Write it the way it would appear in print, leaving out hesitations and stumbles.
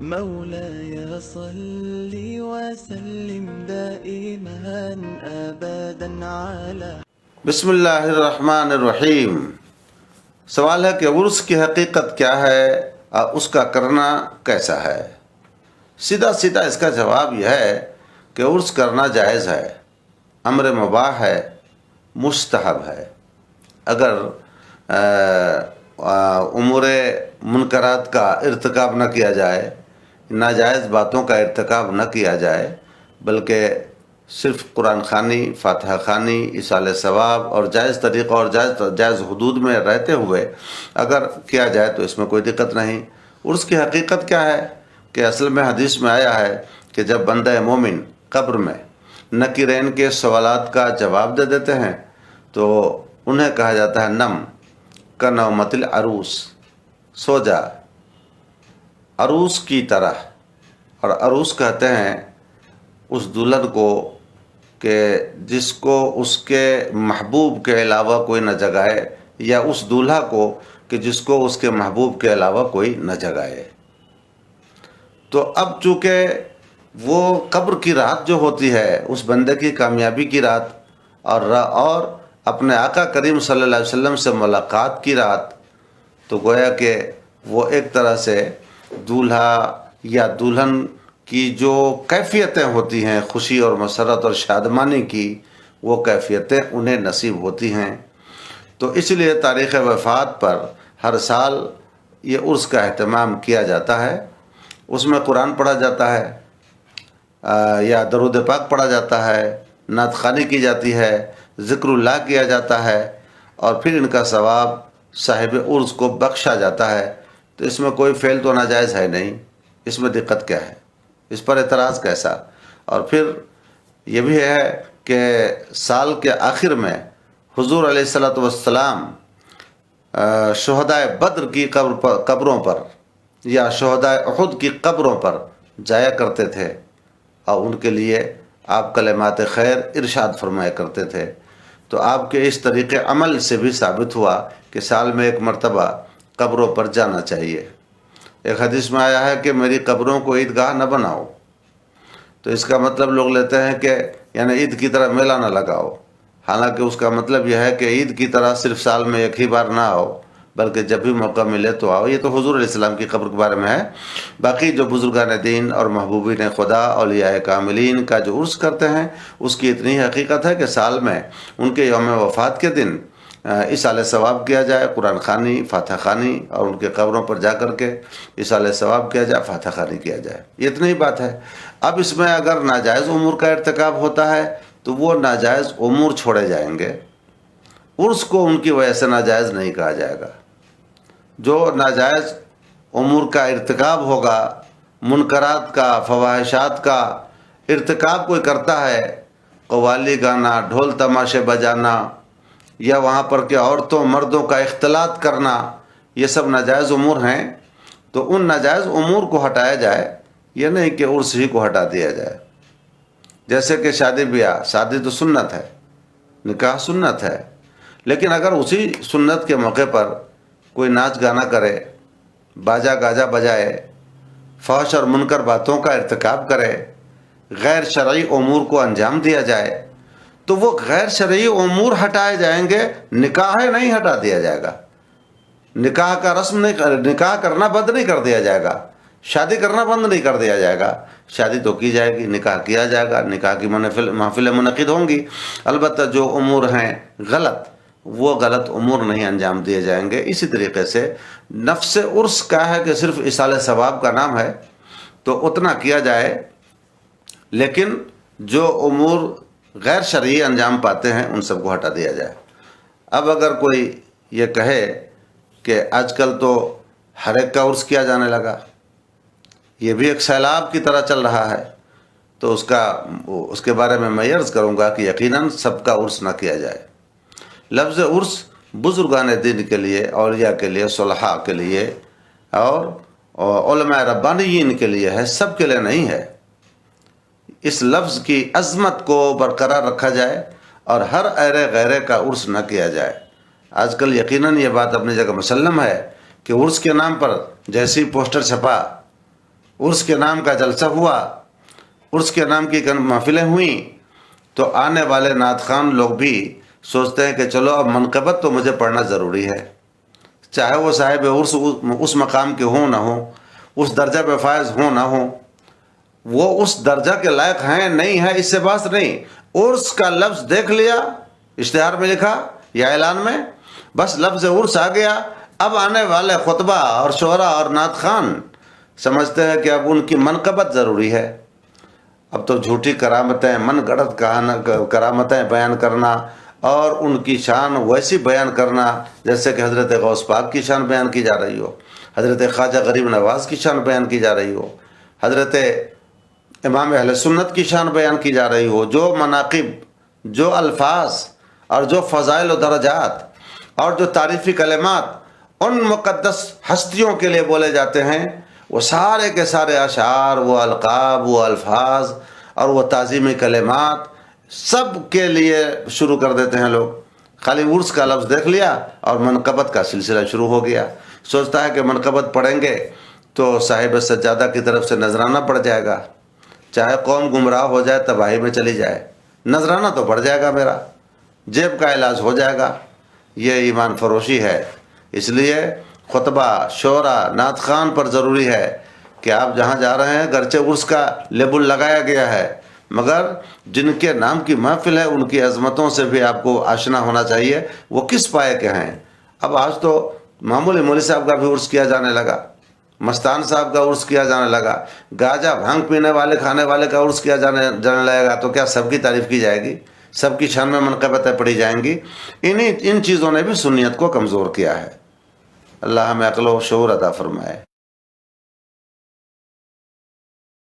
مولاي صل وسلم دائما ابدا على بسم اللہ الرحمن الرحیم۔ سوال ہے کہ عرس کی حقیقت کیا ہے اور اس کا کرنا کیسا ہے؟ سیدھا سیدھا اس کا جواب یہ ہے کہ عرس کرنا جائز ہے، امر مباح ہے، مستحب ہے۔ اگر امور منکرات کا ارتکاب نہ کیا جائے، ناجائز باتوں کا ارتکاب نہ کیا جائے، بلکہ صرف قرآن خوانی، فاتحہ خوانی، ایصال ثواب اور جائز طریقہ اور جائز حدود میں رہتے ہوئے اگر کیا جائے تو اس میں کوئی دقت نہیں۔ عرس کی حقیقت کیا ہے کہ اصل میں حدیث میں آیا ہے کہ جب بندہ مومن قبر میں نکیرین کے سوالات کا جواب دے دیتے ہیں تو انہیں کہا جاتا ہے نم کا نومت العروس، سو جا عروس کی طرح۔ اور عروس کہتے ہیں اس دلہن کو کہ جس کو اس کے محبوب کے علاوہ کوئی نہ جگائے، یا اس دولہا کو کہ جس کو اس کے محبوب کے علاوہ کوئی نہ جگائے۔ تو اب چونکہ وہ قبر کی رات جو ہوتی ہے اس بندے کی کامیابی کی رات اور اپنے آقا کریم صلی اللہ علیہ وسلم سے ملاقات کی رات، تو گویا کہ وہ ایک طرح سے دولہا یا دلہن کی جو کیفیتیں ہوتی ہیں خوشی اور مسرت اور شادمانی کی، وہ کیفیتیں انہیں نصیب ہوتی ہیں۔ تو اس لیے تاریخ وفات پر ہر سال یہ عرس کا اہتمام کیا جاتا ہے۔ اس میں قرآن پڑھا جاتا ہے یا درود پاک پڑھا جاتا ہے، نعت خوانی کی جاتی ہے، ذکر اللہ کیا جاتا ہے، اور پھر ان کا ثواب صاحب عرس کو بخشا جاتا ہے۔ تو اس میں کوئی فعل تو ناجائز ہے نہیں، اس میں دقت کیا ہے؟ اس پر اعتراض کیسا؟ اور پھر یہ بھی ہے کہ سال کے آخر میں حضور علیہ الصلوۃ والسلام شہدائے بدر کی قبروں پر یا شہدائے احد کی قبروں پر جایا کرتے تھے، اور ان کے لیے آپ کلمات خیر ارشاد فرمایا کرتے تھے۔ تو آپ کے اس طریقے عمل سے بھی ثابت ہوا کہ سال میں ایک مرتبہ قبروں پر جانا چاہیے۔ ایک حدیث میں آیا ہے کہ میری قبروں کو عیدگاہ نہ بناؤ، تو اس کا مطلب لوگ لیتے ہیں کہ یعنی عید کی طرح میلہ نہ لگاؤ، حالانکہ اس کا مطلب یہ ہے کہ عید کی طرح صرف سال میں ایک ہی بار نہ آؤ، بلکہ جب بھی موقع ملے تو آؤ۔ یہ تو حضور علیہ السلام کی قبر کے بارے میں ہے۔ باقی جو بزرگان دین اور محبوبین خدا اولیاء کاملین کا جو عرس کرتے ہیں اس کی اتنی حقیقت ہے کہ سال میں ان کے یوم وفات کے دن ایصال ثواب کیا جائے، قرآن خوانی، فاتحہ خوانی، اور ان کے قبروں پر جا کر کے ایصال ثواب کیا جائے، فاتحہ خوانی کیا جائے۔ یہ اتنی ہی بات ہے۔ اب اس میں اگر ناجائز امور کا ارتکاب ہوتا ہے تو وہ ناجائز امور چھوڑے جائیں گے، عرس کو ان کی وجہ سے ناجائز نہیں کہا جائے گا۔ جو ناجائز امور کا ارتکاب ہوگا، منکرات کا، فواحشات کا ارتکاب کوئی کرتا ہے، قوالی گانا، ڈھول تماشے بجانا، یا وہاں پر کہ عورتوں مردوں کا اختلاط کرنا، یہ سب ناجائز امور ہیں۔ تو ان ناجائز امور کو ہٹایا جائے، یہ نہیں کہ عرس ہی کو ہٹا دیا جائے۔ جیسے کہ شادی بیاہ، شادی تو سنت ہے، نکاح سنت ہے، لیکن اگر اسی سنت کے موقع پر کوئی ناچ گانا کرے، باجا گاجا بجائے، فحش اور منکر باتوں کا ارتکاب کرے، غیر شرعی امور کو انجام دیا جائے، تو وہ غیر شرعی امور ہٹائے جائیں گے، نکاح نہیں ہٹا دیا جائے گا۔ نکاح کا رسم نہیں، نکاح کرنا بند نہیں کر دیا جائے گا، شادی کرنا بند نہیں کر دیا جائے گا، شادی تو کی جائے گی، نکاح کیا جائے گا، نکاح کی محفلیں منعقد ہوں گی۔ البتہ جو امور ہیں غلط، وہ غلط امور نہیں انجام دیے جائیں گے۔ اسی طریقے سے نفس عرس کا ہے کہ صرف ایصال ثواب کا نام ہے تو اتنا کیا جائے، لیکن جو امور غیر شرعی انجام پاتے ہیں ان سب کو ہٹا دیا جائے۔ اب اگر کوئی یہ کہے کہ آج کل تو ہر ایک کا عرس کیا جانے لگا، یہ بھی ایک سیلاب کی طرح چل رہا ہے، تو اس کے بارے میں عرض کروں گا کہ یقیناً سب کا عرس نہ کیا جائے۔ لفظ عرس بزرگان دین کے لیے، اولیاء کے لیے، صلحاء کے لیے اور علماء ربانیین کے لیے ہے، سب کے لیے نہیں ہے۔ اس لفظ کی عظمت کو برقرار رکھا جائے اور ہر ایرے غیرے کا عرس نہ کیا جائے۔ آج کل یقیناً یہ بات اپنی جگہ مسلم ہے کہ عرس کے نام پر جیسی پوسٹر چھپا عرس کے نام کا جلسہ ہوا، عرس کے نام کی محفلیں ہوئیں، تو آنے والے نعت خوان لوگ بھی سوچتے ہیں کہ چلو اب منقبت تو مجھے پڑھنا ضروری ہے، چاہے وہ صاحب عرس اس مقام کے ہوں نہ ہوں، اس درجہ پہ فائز ہوں نہ ہوں، وہ اس درجہ کے لائق ہیں نہیں ہیں اس سے بات نہیں، عرس کا لفظ دیکھ لیا، اشتہار میں لکھا یا اعلان میں، بس لفظ عرس آ گیا، اب آنے والے خطبہ اور شعراء اور نعت خوان سمجھتے ہیں کہ اب ان کی منقبت ضروری ہے۔ اب تو جھوٹی کرامتیں، من گڑت کرامتیں بیان کرنا اور ان کی شان ویسی بیان کرنا جیسے کہ حضرت غوث پاک کی شان بیان کی جا رہی ہو، حضرت خواجہ غریب نواز کی شان بیان کی جا رہی ہو، حضرت امام اہل سنت کی شان بیان کی جا رہی ہو، جو مناقب، جو الفاظ اور جو فضائل و درجات اور جو تعریفی کلمات ان مقدس ہستیوں کے لیے بولے جاتے ہیں، وہ سارے کے سارے اشعار، وہ القاب، وہ الفاظ اور وہ تعظیمی کلمات سب کے لیے شروع کر دیتے ہیں لوگ۔ خالی عرس کا لفظ دیکھ لیا اور منقبت کا سلسلہ شروع ہو گیا، سوچتا ہے کہ منقبت پڑھیں گے تو صاحب سجادہ کی طرف سے نذرانہ پڑ جائے گا، چاہے قوم گمراہ ہو جائے، تباہی میں چلی جائے، نذرانہ تو پڑ جائے گا، میرا جیب کا علاج ہو جائے گا۔ یہ ایمان فروشی ہے۔ اس لیے خطبہ، شعراء، نعت خوان پر ضروری ہے کہ آپ جہاں جا رہے ہیں، گرچہ عرس کا لیبل لگایا گیا ہے، مگر جن کے نام کی محفل ہے ان کی عظمتوں سے بھی آپ کو آشنا ہونا چاہیے، وہ کس پائے کے ہیں۔ اب آج تو معمولی مولوی صاحب کا بھی عرس کیا جانے لگا، مستان صاحب کا عرس کیا جانے لگا، گاجا بھانگ پینے والے کھانے والے کا عرس کیا جانے لگے گا، تو کیا سب کی تعریف کی جائے گی؟ سب کی شان میں منقبتیں پڑھی جائیں گی؟ ان چیزوں نے بھی سنیت کو کمزور کیا ہے۔ اللہ ہمیں عقل و شعور عطا فرمائے۔